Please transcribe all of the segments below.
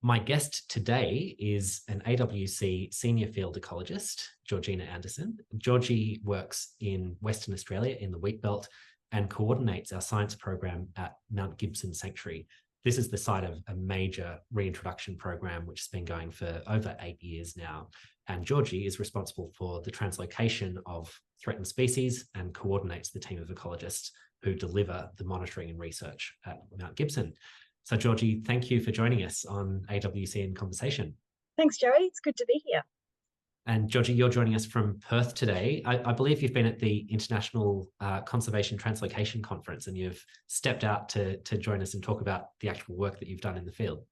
My guest today is an AWC senior field ecologist, Georgie Anderson. Georgie works in Western Australia in the Wheatbelt and coordinates our science program at Mt Gibson Sanctuary. This is the site of a major reintroduction program, which has been going for over 8 years now. And Georgie is responsible for the translocation of threatened species and coordinates the team of ecologists who deliver the monitoring and research at Mt Gibson. So Georgie, thank you for joining us on AWC in Conversation. Thanks, Joey. It's good to be here. And Georgie, you're joining us from Perth today. I believe you've been at the International Conservation Translocation Conference and you've stepped out to join us and talk about the actual work that you've done in the field.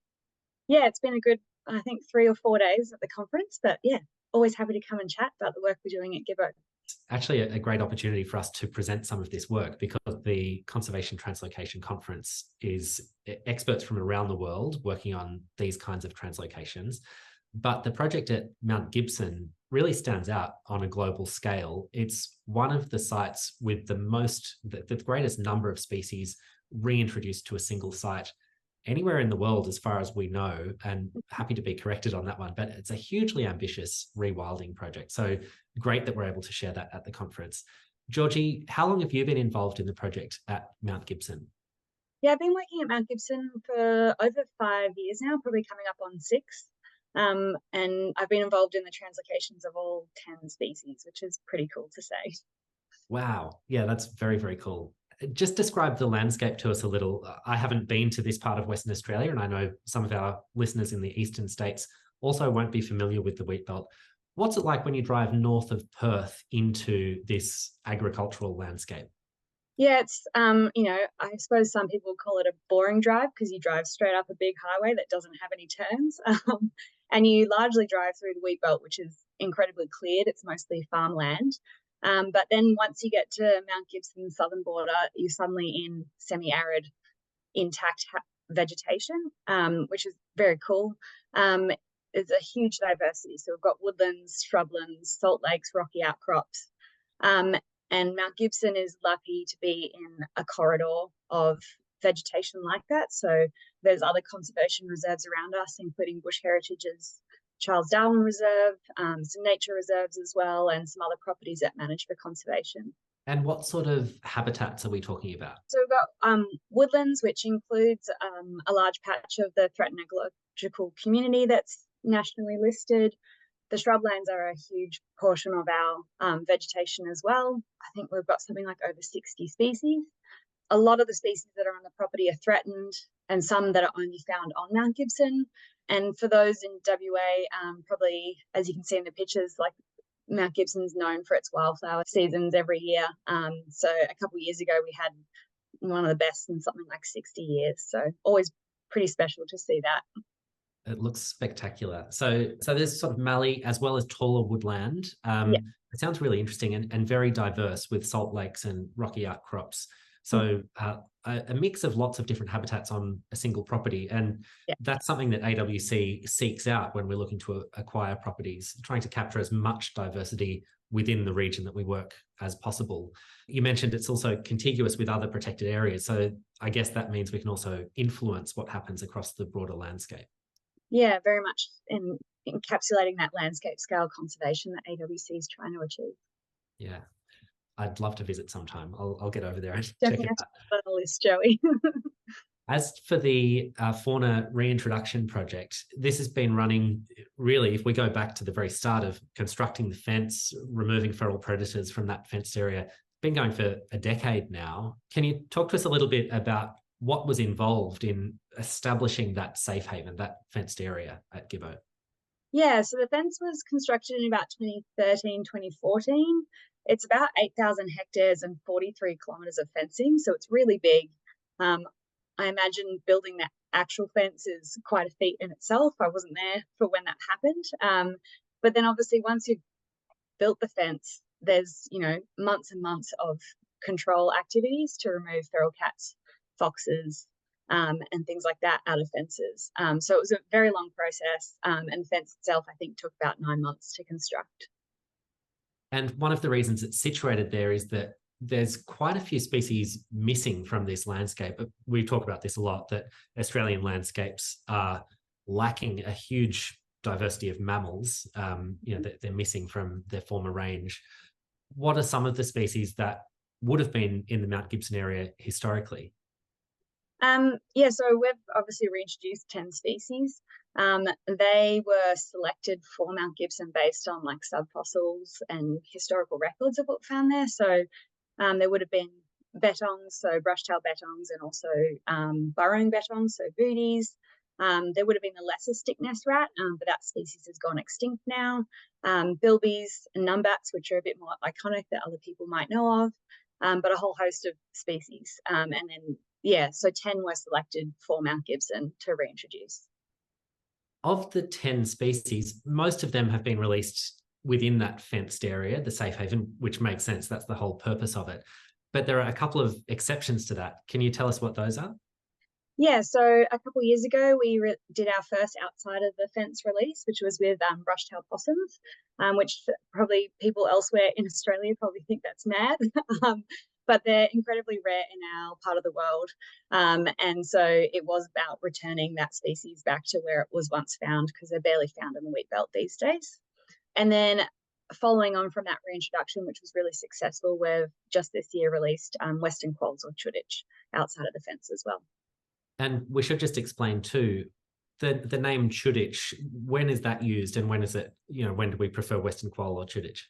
Yeah, it's been a good, I think, 3 or 4 days at the conference, but yeah, always happy to come and chat about the work we're doing at Gibbo. Actually a great opportunity for us to present some of this work because the Conservation Translocation Conference is experts from around the world working on these kinds of translocations. But the project at Mt Gibson really stands out on a global scale. It's one of the sites with the greatest number of species reintroduced to a single site anywhere in the world, as far as we know, and happy to be corrected on that one. But it's a hugely ambitious rewilding project. So great that we're able to share that at the conference. Georgie, how long have you been involved in the project at Mt Gibson? Yeah, I've been working at Mt Gibson for over 5 years now, probably coming up on 6. And I've been involved in the translocations of all 10 species, which is pretty cool to say. Wow. Yeah, that's very, very cool. Just describe the landscape to us a little. I haven't been to this part of Western Australia, and I know some of our listeners in the eastern states also won't be familiar with the Wheatbelt. What's it like when you drive north of Perth into this agricultural landscape? Yeah, it's, I suppose some people call it a boring drive because you drive straight up a big highway that doesn't have any turns. And you largely drive through the Wheatbelt, which is incredibly cleared. It's mostly farmland. But then once you get to Mt Gibson's southern border, you're suddenly in semi-arid, intact vegetation, which is very cool. There's a huge diversity. So we've got woodlands, shrublands, salt lakes, rocky outcrops. And Mt Gibson is lucky to be in a corridor of vegetation like that. So there's other conservation reserves around us, including Bush Heritage's Charles Darwin Reserve, some nature reserves as well, and some other properties that manage for conservation. And what sort of habitats are we talking about? So we've got woodlands, which includes a large patch of the threatened ecological community that's nationally listed. The shrublands are a huge portion of our vegetation as well. I think we've got something like over 60 species. A lot of the species that are on the property are threatened, and some that are only found on Mt Gibson. And for those in WA, probably, as you can see in the pictures, like Mt Gibson's known for its wildflower seasons every year. So a couple of years ago, we had one of the best in something like 60 years. So always pretty special to see that. It looks spectacular. So there's sort of mallee as well as taller woodland. Yeah. It sounds really interesting and very diverse with salt lakes and rocky outcrops. So a mix of lots of different habitats on a single property. And that's something that AWC seeks out when we're looking to acquire properties, trying to capture as much diversity within the region that we work as possible. You mentioned it's also contiguous with other protected areas. So I guess that means we can also influence what happens across the broader landscape. Yeah, very much in encapsulating that landscape scale conservation that AWC is trying to achieve. Yeah. I'd love to visit sometime. I'll get over there and definitely check it out. On the list, Joey. As for the fauna reintroduction project, this has been running really, if we go back to the very start of constructing the fence, removing feral predators from that fenced area, been going for a decade now. Can you talk to us a little bit about what was involved in establishing that safe haven, that fenced area at Gibbo? Yeah, so the fence was constructed in about 2013, 2014. It's about 8,000 hectares and 43 kilometres of fencing, so it's really big. I imagine building that actual fence is quite a feat in itself. I wasn't there for when that happened. But then obviously once you've built the fence, there's, months and months of control activities to remove feral cats, foxes, and things like that out of fences. So it was a very long process, and the fence itself, I think, took about 9 months to construct. And one of the reasons it's situated there is that there's quite a few species missing from this landscape. We talk about this a lot, that Australian landscapes are lacking a huge diversity of mammals, that they're missing from their former range. What are some of the species that would have been in the Mt Gibson area historically? So we've obviously reintroduced 10 species. They were selected for Mt Gibson based on like subfossils and historical records of what we found there. So there would have been bettongs, so brush-tailed bettongs, and also burrowing bettongs, so booties. There would have been a lesser stick-nest rat, but that species has gone extinct now. Bilbies and numbats, which are a bit more iconic that other people might know of, but a whole host of species. And then, so 10 were selected for Mt Gibson to reintroduce. Of the 10 species, most of them have been released within that fenced area, the safe haven, which makes sense. That's the whole purpose of it. But there are a couple of exceptions to that. Can you tell us what those are? Yeah, so a couple of years ago, we did our first outside of the fence release, which was with brush-tailed possums, which probably people elsewhere in Australia probably think that's mad. But they're incredibly rare in our part of the world. And so it was about returning that species back to where it was once found, because they're barely found in the Wheatbelt these days. And then following on from that reintroduction, which was really successful, we've just this year released Western Quolls or Chuditch outside of the fence as well. And we should just explain too, the name Chuditch, when is that used, and when is it, when do we prefer Western Quoll or Chuditch?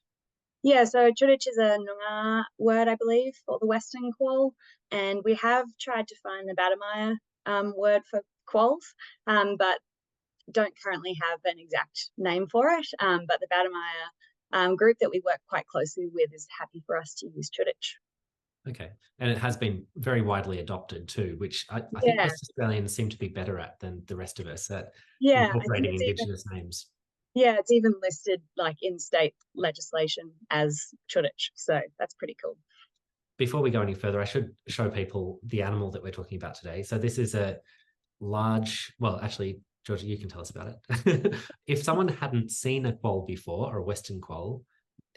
Yeah, so Chuditch is a Noongar word, I believe, for the Western Quoll, and we have tried to find the Badamaya word for quolls, but don't currently have an exact name for it. But the Badamaya group that we work quite closely with is happy for us to use Chuditch. Okay, and it has been very widely adopted too, which I think West Australians seem to be better at than the rest of us at incorporating Indigenous names. Yeah, it's even listed like in state legislation as Chuditch, so that's pretty cool. Before we go any further, I should show people the animal that we're talking about today. So this is a large, well, actually, Georgie, you can tell us about it. If someone hadn't seen a quoll before, or a Western quoll,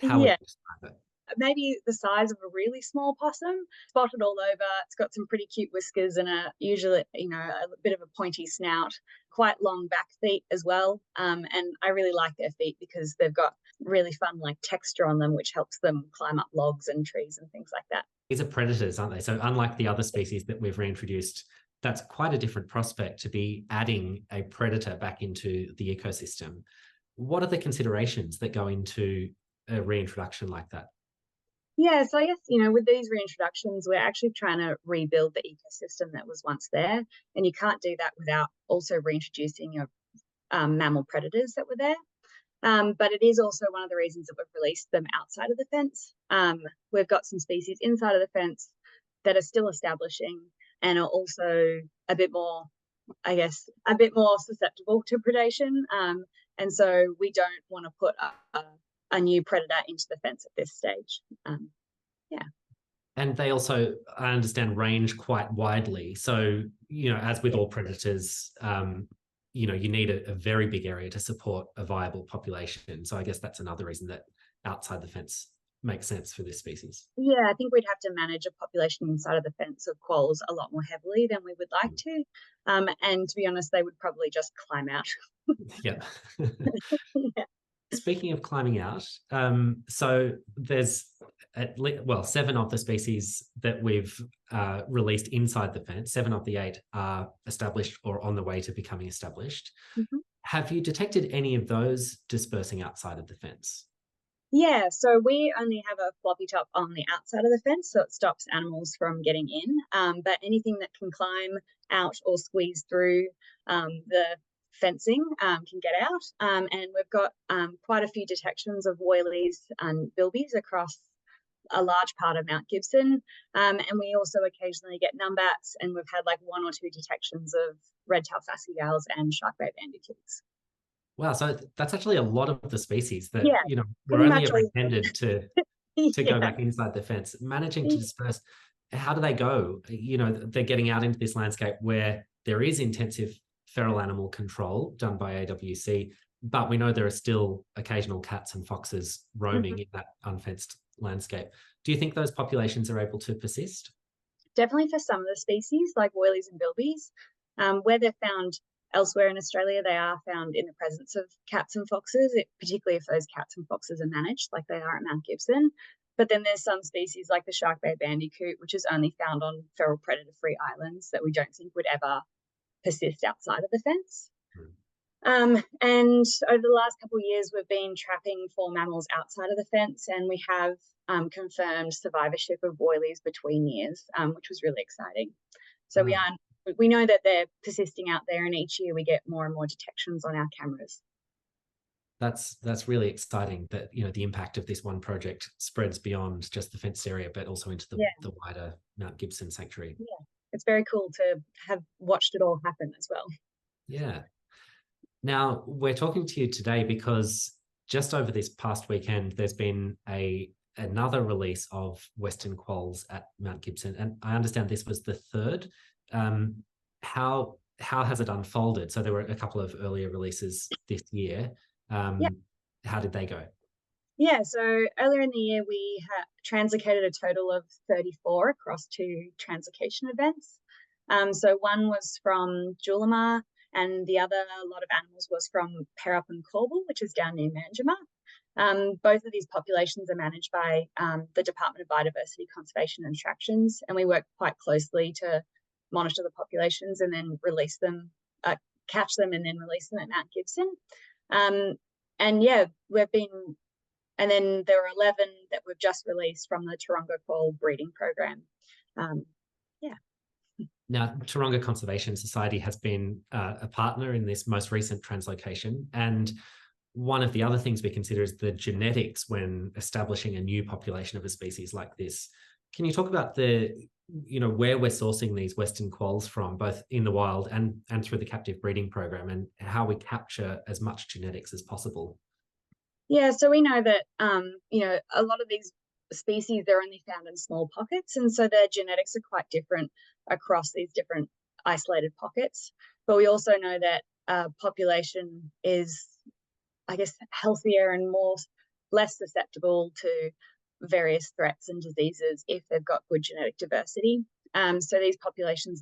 how would you describe it? Maybe the size of a really small possum, spotted all over. It's got some pretty cute whiskers and usually, a bit of a pointy snout, quite long back feet as well. And I really like their feet because they've got really fun like texture on them, which helps them climb up logs and trees and things like that. These are predators, aren't they? So unlike the other species that we've reintroduced, that's quite a different prospect to be adding a predator back into the ecosystem. What are the considerations that go into a reintroduction like that? Yeah, so I guess, with these reintroductions, we're actually trying to rebuild the ecosystem that was once there. And you can't do that without also reintroducing your mammal predators that were there. But it is also one of the reasons that we've released them outside of the fence. We've got some species inside of the fence that are still establishing and are also a bit more susceptible to predation. And so we don't want to put a new predator into the fence at this stage. And they also, I understand, range quite widely. So, as with all predators, you need a very big area to support a viable population. So I guess that's another reason that outside the fence makes sense for this species. Yeah, I think we'd have to manage a population inside of the fence of quolls a lot more heavily than we would like to. And to be honest, they would probably just climb out. Yeah. Speaking of climbing out, so there's 7 of the species that we've released inside the fence. 7 of the 8 are established or on the way to becoming established. Mm-hmm. Have you detected any of those dispersing outside of the fence? Yeah, so we only have a floppy top on the outside of the fence, so it stops animals from getting in. But anything that can climb out or squeeze through the fencing can get out. And we've got quite a few detections of woylies and bilbies across a large part of Mt Gibson. And we also occasionally get numbats, and we've had like 1 or 2 detections of red-tailed phascogales and shark-bait bandicoots. Wow, so that's actually a lot of the species that were only ever intended to go back inside the fence. Managing to disperse, how do they go? They're getting out into this landscape where there is intensive feral animal control done by AWC, but we know there are still occasional cats and foxes roaming in that unfenced landscape. Do you think those populations are able to persist? Definitely for some of the species, like woylies and bilbies, where they're found elsewhere in Australia, they are found in the presence of cats and foxes, particularly if those cats and foxes are managed like they are at Mount Gibson. But then there's some species like the shark-bay bandicoot, which is only found on feral predator-free islands that we don't think would ever persist outside of the fence. And over the last couple of years, we've been trapping for mammals outside of the fence, and we have confirmed survivorship of woylies between years, which was really exciting. So we know that they're persisting out there, and each year we get more and more detections on our cameras. That's really exciting that, you know, the impact of this one project spreads beyond just the fenced area, but also into the wider Mt Gibson Sanctuary. Yeah, it's very cool to have watched it all happen as well. Yeah. Now, we're talking to you today because just over this past weekend, there's been another release of Western Quolls at Mt Gibson, and I understand this was the third. How has it unfolded? So there were a couple of earlier releases this year. How did they go? Yeah, so earlier in the year, we translocated a total of 34 across 2 translocation events. So one was from Julimar, and the other lot of animals was from Perup and Corbel, which is down near Manjimup. Both of these populations are managed by the Department of Biodiversity, Conservation and Attractions, and we work quite closely to monitor the populations and then release them, catch them and then release them at Mount Gibson. And yeah, and then there are 11 that we've just released from the Taronga Quoll breeding program. Now, Taronga Conservation Society has been a partner in this most recent translocation, and one of the other things we consider is the genetics when establishing a new population of a species like this. Can you talk about where we're sourcing these Western Quolls from, both in the wild and through the captive breeding program, and how we capture as much genetics as possible? Yeah, so we know that a lot of these species, they're only found in small pockets, and so their genetics are quite different across these different isolated pockets. But we also know that population is, I guess, healthier and less susceptible to various threats and diseases if they've got good genetic diversity. So these populations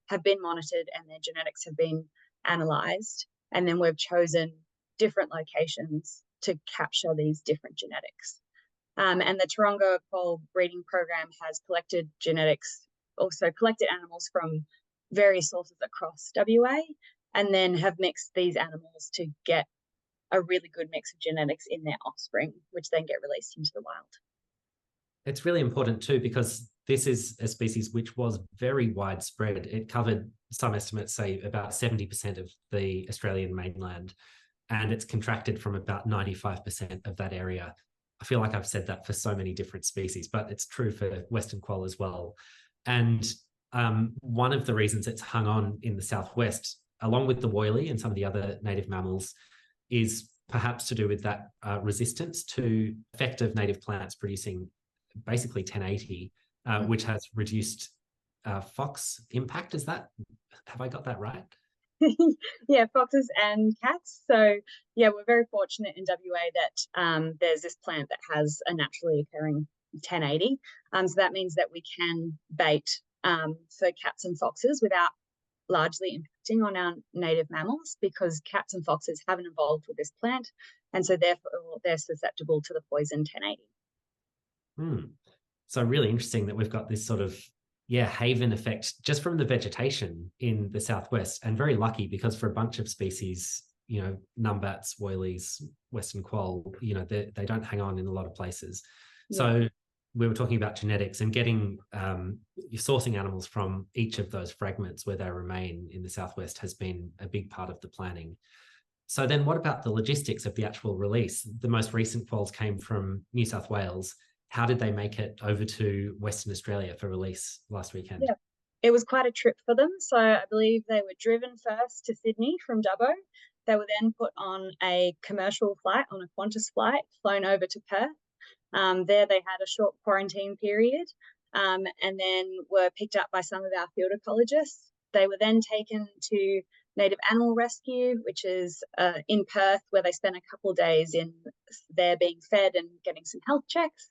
have been monitored and their genetics have been analysed, and then we've chosen different locations to capture these different genetics. And the Taronga Quoll breeding program has collected animals from various sources across WA, and then have mixed these animals to get a really good mix of genetics in their offspring, which then get released into the wild. It's really important too, because this is a species which was very widespread. It covered, some estimates say, about 70% of the Australian mainland, and it's contracted from about 95% of that area. I feel like I've said that for so many different species, but it's true for Western Quoll as well. And one of the reasons it's hung on in the southwest, along with the woylie and some of the other native mammals, is perhaps to do with that resistance to effective native plants producing basically 1080, which has reduced fox impact. Have I got that right? Yeah, foxes and cats. So yeah, we're very fortunate in WA that there's this plant that has a naturally occurring 1080. So that means that we can bait for cats and foxes without largely impacting on our native mammals, because cats and foxes haven't evolved with this plant, and so therefore they're susceptible to the poison 1080. So really interesting that we've got this sort of haven effect just from the vegetation in the southwest, and very lucky because for a bunch of species, numbats, woylies, Western Quoll, they don't hang on in a lot of places. Yeah. So we were talking about genetics and getting sourcing animals from each of those fragments where they remain in the southwest has been a big part of the planning. So then what about the logistics of the actual release? The most recent quolls came from New South Wales. How did they make it over to Western Australia for release last weekend? Yeah, it was quite a trip for them. So I believe they were driven first to Sydney from Dubbo. They were then put on a commercial flight, on a Qantas flight, flown over to Perth. There they had a short quarantine period, and then were picked up by some of our field ecologists. They were then taken to Native Animal Rescue, which is in Perth, where they spent a couple of days in there being fed and getting some health checks.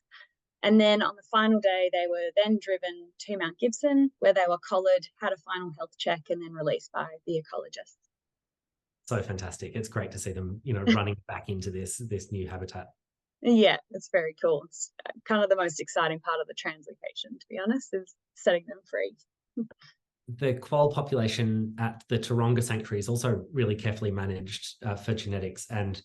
And then on the final day, they were then driven to Mt Gibson, where they were collared, had a final health check, and then released by the ecologists. so fantastic. It's great to see them, running back into this new habitat. Yeah, it's very cool. It's kind of the most exciting part of the translocation, to be honest, is setting them free. The quoll population at the Taronga Sanctuary is also really carefully managed for genetics, and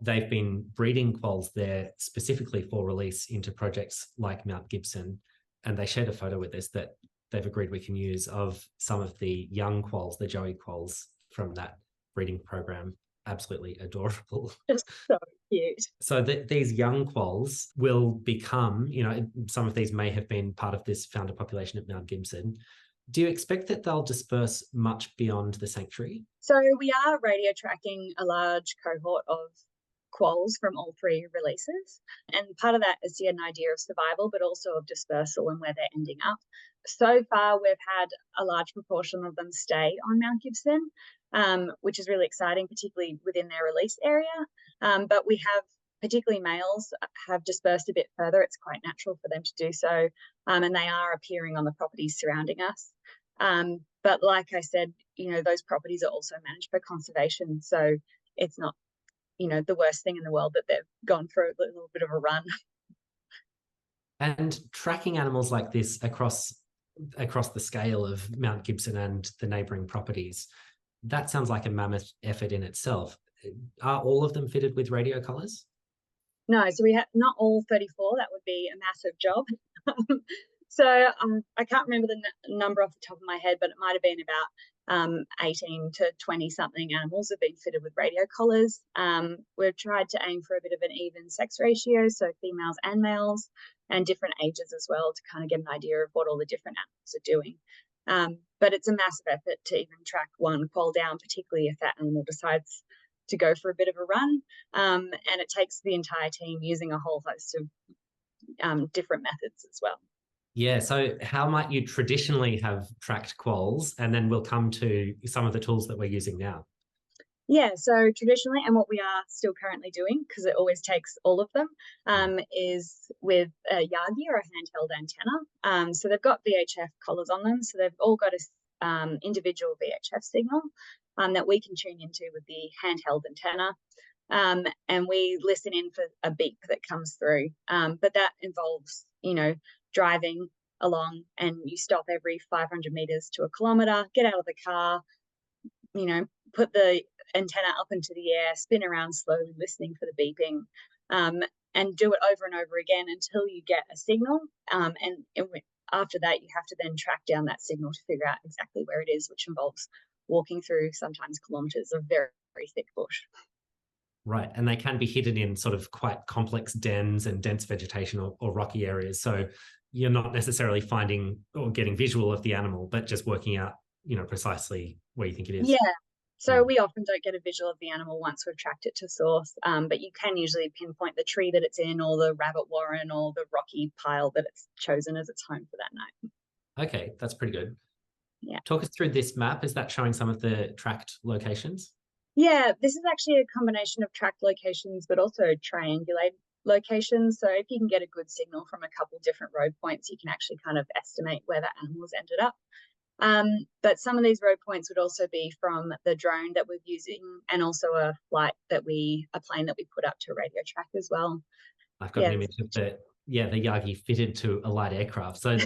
they've been breeding quolls there specifically for release into projects like Mt Gibson. And they shared a photo with us that they've agreed we can use of some of the young quolls, the Joey quolls from that breeding program. Absolutely adorable. Just so cute. So these young quolls will become, some of these may have been part of this founder population at Mt Gibson. Do you expect that they'll disperse much beyond the sanctuary? So we are radio tracking a large cohort of quolls from all 3 releases. And part of that is to get an idea of survival, but also of dispersal and where they're ending up. So far, we've had a large proportion of them stay on Mt Gibson, which is really exciting, particularly within their release area. But we have, particularly males, have dispersed a bit further. It's quite natural for them to do so. And they are appearing on the properties surrounding us. But like I said, those properties are also managed for conservation. So it's not, the worst thing in the world that they've gone for a little bit of a run. And tracking animals like this across the scale of Mt Gibson and the neighbouring properties, that sounds like a mammoth effort in itself. Are all of them fitted with radio collars? No, so we have not all 34. That would be a massive job. So I can't remember the number off the top of my head, but it might have been about 18 to 20 something animals have been fitted with radio collars. We've tried to aim for a bit of an even sex ratio, so females and males, and different ages as well, to kind of get an idea of what all the different animals are doing. But it's a massive effort to even track one quoll down, particularly if that animal decides to go for a bit of a run. And it takes the entire team using a whole host of different methods as well. Yeah, so how might you traditionally have tracked quolls? And then we'll come to some of the tools that we're using now. Yeah, so traditionally, and what we are still currently doing, because it always takes all of them, is with a Yagi or a handheld antenna. So they've got VHF collars on them. So they've all got a individual VHF signal that we can tune into with the handheld antenna. And we listen in for a beep that comes through. But that involves, driving along, and you stop every 500 meters to a kilometer, get out of the car, put the antenna up into the air, spin around slowly, listening for the beeping, and do it over and over again until you get a signal. And after that, you have to then track down that signal to figure out exactly where it is, which involves walking through sometimes kilometers of very, very thick bush. Right, and they can be hidden in sort of quite complex dens and dense vegetation or rocky areas. So you're not necessarily finding or getting visual of the animal, but just working out, precisely where you think it is. Yeah. So we often don't get a visual of the animal once we've tracked it to source, but you can usually pinpoint the tree that it's in, or the rabbit warren, or the rocky pile that it's chosen as its home for that night. Okay, that's pretty good. Yeah. Talk us through this map. Is that showing some of the tracked locations? Yeah, this is actually a combination of tracked locations, but also triangulate locations. So if you can get a good signal from a couple different road points, you can actually kind of estimate where that animal's ended up. But some of these road points would also be from the drone that we're using, and also a plane that we put up to radio track as well. I've got an image of the Yagi fitted to a light aircraft. So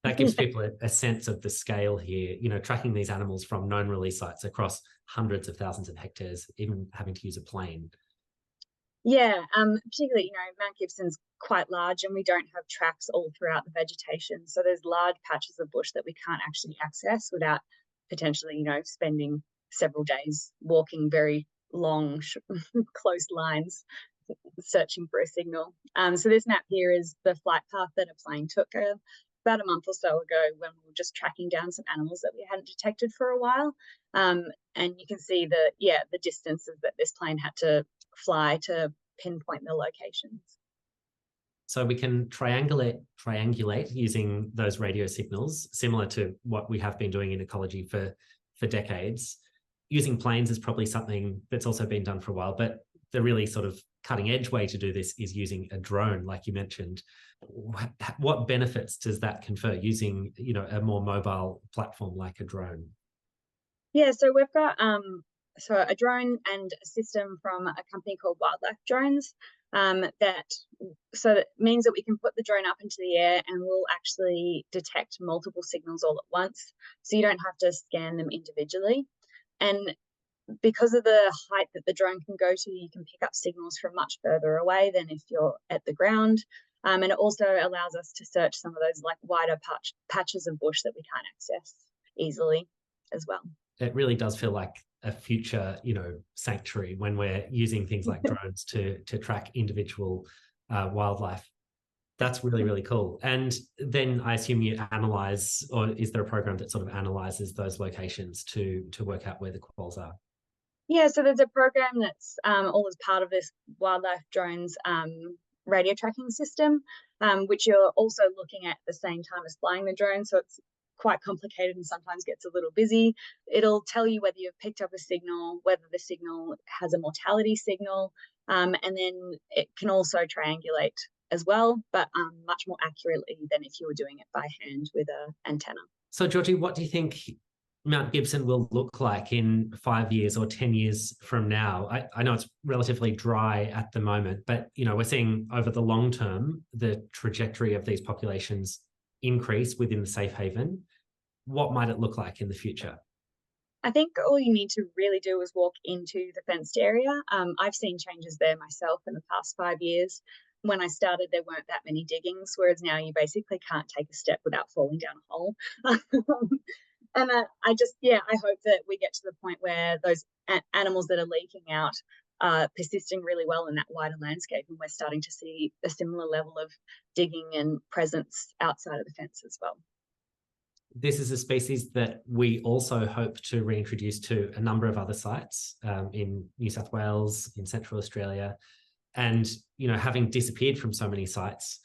that gives people a sense of the scale here, tracking these animals from known release sites across hundreds of thousands of hectares, even having to use a plane. Yeah, particularly, Mt Gibson's quite large, and we don't have tracks all throughout the vegetation. So there's large patches of bush that we can't actually access without potentially, spending several days walking very long, close lines, searching for a signal. So this map here is the flight path that a plane took about a month or so ago, when we were just tracking down some animals that we hadn't detected for a while. And you can see the distances that this plane had to fly to pinpoint the locations. So we can triangulate using those radio signals, similar to what we have been doing in ecology for decades. Using planes is probably something that's also been done for a while, but the really sort of cutting edge way to do this is using a drone, like you mentioned. What benefits does that confer, using a more mobile platform like a drone? Yeah, so we've got so a drone and a system from a company called Wildlife Drones. That means that we can put the drone up into the air and we'll actually detect multiple signals all at once. So you don't have to scan them individually. And because of the height that the drone can go to, you can pick up signals from much further away than if you're at the ground. And it also allows us to search some of those like wider patches of bush that we can't access easily as well. It really does feel like a future, sanctuary when we're using things like drones to track individual wildlife. That's really, really cool. And then I assume you analyze, or is there a program that sort of analyzes those locations to work out where the quolls are? Yeah, so there's a program that's all as part of this Wildlife Drones radio tracking system, which you're also looking at the same time as flying the drone. So it's quite complicated and sometimes gets a little busy. It'll tell you whether you've picked up a signal, whether the signal has a mortality signal, and then it can also triangulate as well, but much more accurately than if you were doing it by hand with an antenna. So, Georgie, what do you think Mt Gibson will look like in 5 years or 10 years from now? I know it's relatively dry at the moment, but we're seeing over the long term the trajectory of these populations increase within the safe haven. What might it look like in the future? I think all you need to really do is walk into the fenced area. I've seen changes there myself in the past 5 years. When I started, there weren't that many diggings, whereas now you basically can't take a step without falling down a hole. And I hope that we get to the point where those animals that are leaking out are persisting really well in that wider landscape, and we're starting to see a similar level of digging and presence outside of the fence as well. This is a species that we also hope to reintroduce to a number of other sites in New South Wales, in Central Australia. And, having disappeared from so many sites,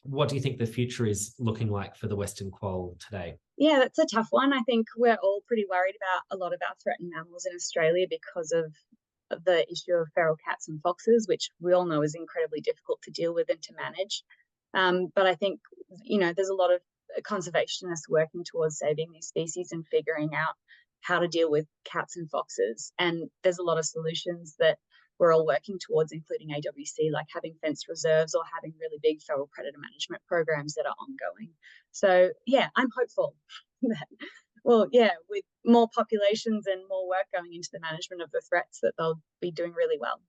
what do you think the future is looking like for the Western Quoll today? Yeah, that's a tough one. I think we're all pretty worried about a lot of our threatened mammals in Australia because of the issue of feral cats and foxes, which we all know is incredibly difficult to deal with and to manage. But I think, there's a lot of conservationists working towards saving these species and figuring out how to deal with cats and foxes. And there's a lot of solutions that we're all working towards, including AWC, like having fenced reserves or having really big feral predator management programs that are ongoing. So yeah, I'm hopeful that, with more populations and more work going into the management of the threats, that they'll be doing really well.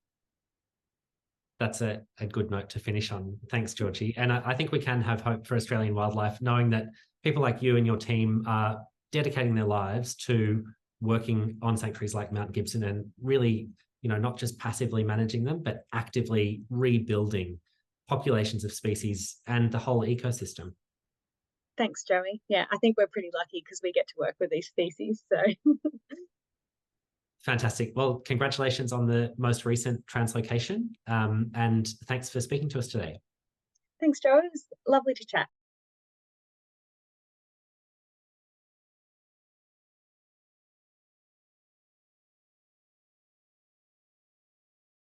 That's a good note to finish on. Thanks, Georgie. And I think we can have hope for Australian wildlife, knowing that people like you and your team are dedicating their lives to working on sanctuaries like Mt Gibson and really, not just passively managing them, but actively rebuilding populations of species and the whole ecosystem. Thanks, Joey. Yeah, I think we're pretty lucky because we get to work with these species. So fantastic. Well, congratulations on the most recent translocation, and thanks for speaking to us today. Thanks, Joe. It was lovely to chat.